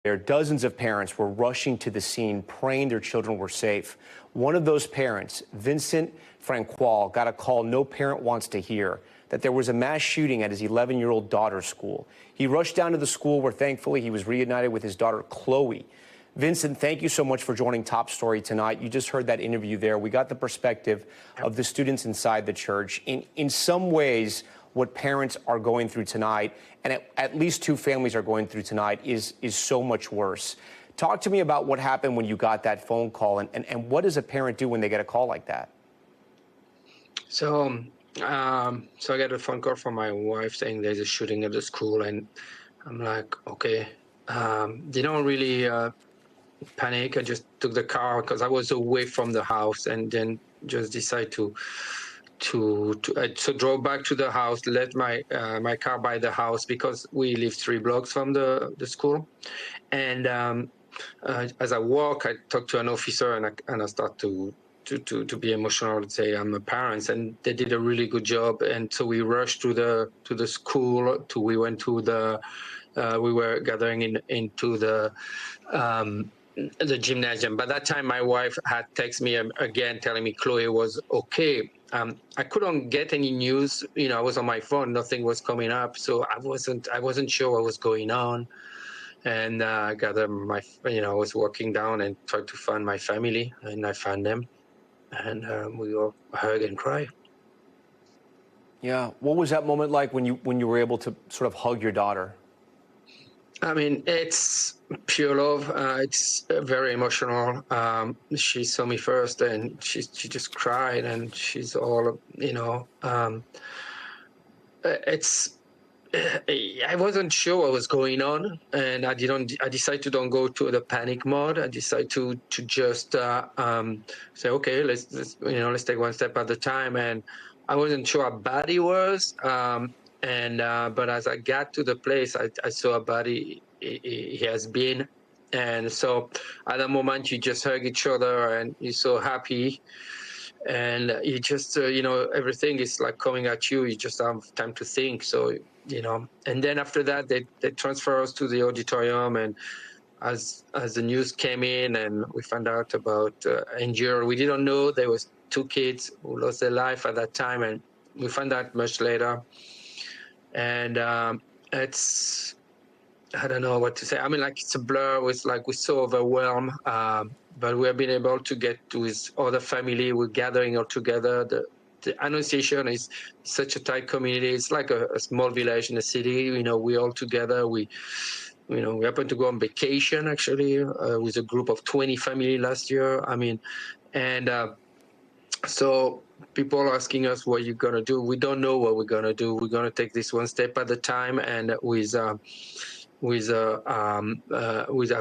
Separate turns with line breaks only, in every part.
Dozens of parents were rushing to the scene, praying their children were safe. One of those parents, Vincent Francoual, got a call no parent wants to hear, that there was a mass shooting at his 11-year-old daughter's school. He rushed down to the school where thankfully he was reunited with his daughter, Chloe. Vincent, thank you so much for joining Top Story tonight. You just heard that interview there. We got the perspective of the students inside the church. In some ways, what parents are going through tonight, and at least two families are going through tonight, is so much worse. Talk to me about what happened when you got that phone call, and what does a parent do when they get a call like that?
So I got a phone call from my wife saying there's a shooting at the school, and I'm like, okay. They don't really panic. I just took the car because I was away from the house, and then just decided to drove back to the house, left my car by the house because we live 3 blocks from the school. And as I walk, I talked to an officer, and I start to be emotional and say I'm a parent, and they did a really good job. And so we rushed to the school. We went to the we were gathering into the gymnasium. By that time, my wife had texted me again, telling me Chloe was okay. I couldn't get any news. I was on my phone; nothing was coming up, so I wasn't sure what was going on. And I gathered I was walking down and tried to find my family, and I found them, and we all hug and cry.
Yeah, what was that moment like when you were able to sort of hug your daughter?
I mean, it's pure love. It's very emotional. She saw me first, and she just cried, and she's all, I wasn't sure what was going on, and I decided to don't go to the panic mode. I decided to just say, okay, let's take one step at a time. And I wasn't sure how bad he was. But as I got to the place, I saw how bad he has been. And so at that moment, you just hug each other, and you're so happy. And you just, everything is like coming at you. You just have time to think. So, and then after that, they transfer us to the auditorium. And as the news came in and we found out about injury, we didn't know there was 2 kids who lost their life at that time. And we found out much later. And I don't know what to say. I mean, it's a blur. We're so overwhelmed. But we have been able to get to his other family. We're gathering all together. The Annunciation is such a tight community. It's like a small village in a city. We're all together. We happened to go on vacation, actually, with a group of 20 families last year. I mean, and so people are asking us, what are you going to do? We don't know what we're going to do. We're going to take this one step at a time. And we have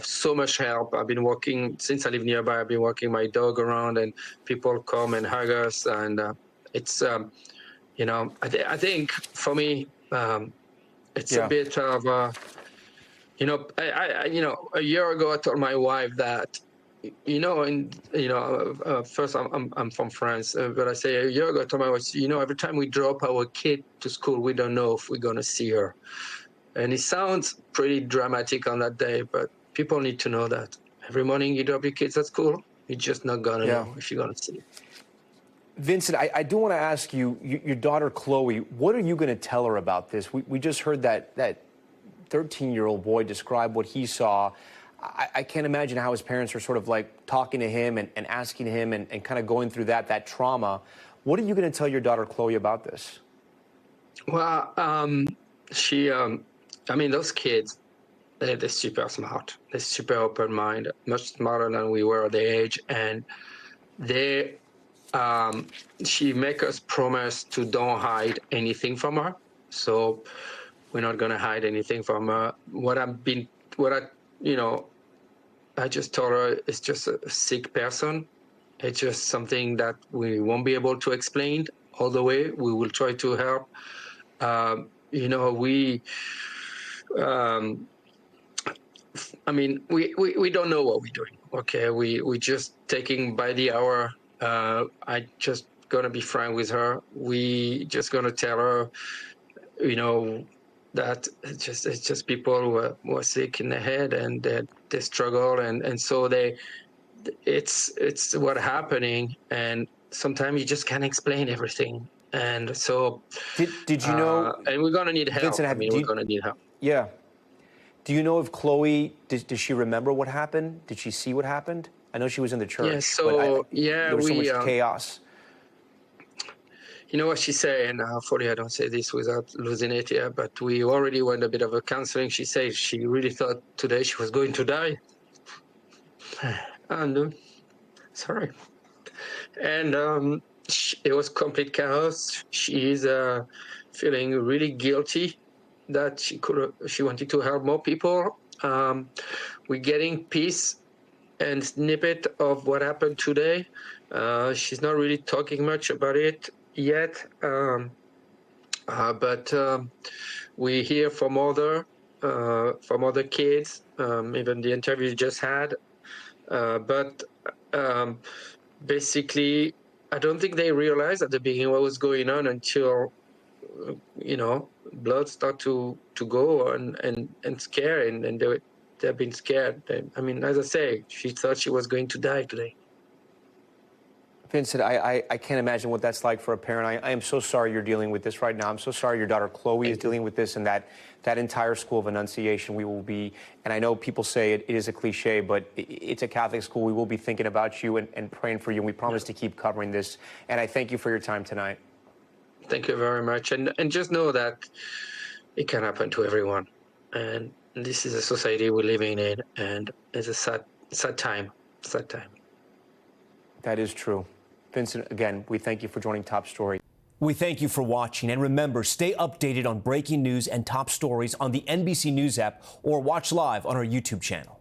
so much help. I've been walking since I live nearby. I've been walking my dog around, and people come and hug us. And it's, I think for me, it's a bit of, a year ago I told my wife that, first I'm from France, but I say a year ago I told my wife, every time we drop our kid to school, we don't know if we're going to see her. And it sounds pretty dramatic on that day, but people need to know that every morning you drop your kids at school, you're just not going to know if you're going to see it.
Vincent, I do want to ask you, your daughter, Chloe, what are you going to tell her about this? We just heard that 13-year-old boy describe what he saw. I can't imagine how his parents are sort of like talking to him and asking him and kind of going through that trauma. What are you going to tell your daughter, Chloe, about this?
Well, those kids, they're super smart. They're super open-minded, much smarter than we were at their age. And she make us promise to don't hide anything from her. So we're not going to hide anything from her. I just told her it's just a sick person. It's just something that we won't be able to explain all the way. We will try to help. We don't know what we're doing. Okay, we're just taking by the hour. I just gonna be frank with her. We just gonna tell her, that it's just people who are sick in the head, and they struggle, and so it's what happening, and sometimes you just can't explain everything, and so
Did you know?
and we're gonna need help.
Vincent,
I mean, we're gonna need help.
Yeah. Do you know if Chloe, does she remember what happened? Did she see what happened? I know she was in the church.
Yeah, so
there was so much chaos.
You know what she said, and hopefully I don't say this without losing it here, but we already went a bit of a counseling. She said she really thought today she was going to die. And sorry. And it was complete chaos. She is feeling really guilty that she wanted to help more people. We're getting piece and snippet of what happened today. She's not really talking much about it yet, but we hear from other kids, even the interview you just had. But basically, I don't think they realized at the beginning what was going on until blood start to go and scare, and they've been scared. I mean, as I say, she thought she was going to die today.
Vincent, I can't imagine what that's like for a parent. I am so sorry you're dealing with this right now. I'm so sorry your daughter Chloe is dealing with this, and that entire school of Annunciation, we will be, and I know people say it is a cliche, but it's a Catholic school. We will be thinking about you and praying for you, and we promise to keep covering this. And I thank you for your time tonight. Thank
you very much. And just know that it can happen to everyone. And this is a society we're living in, and it's a sad time.
That is true. Vincent, again, we thank you for joining Top Story. We thank you for watching, and remember, stay updated on breaking news and top stories on the NBC News app or watch live on our YouTube channel.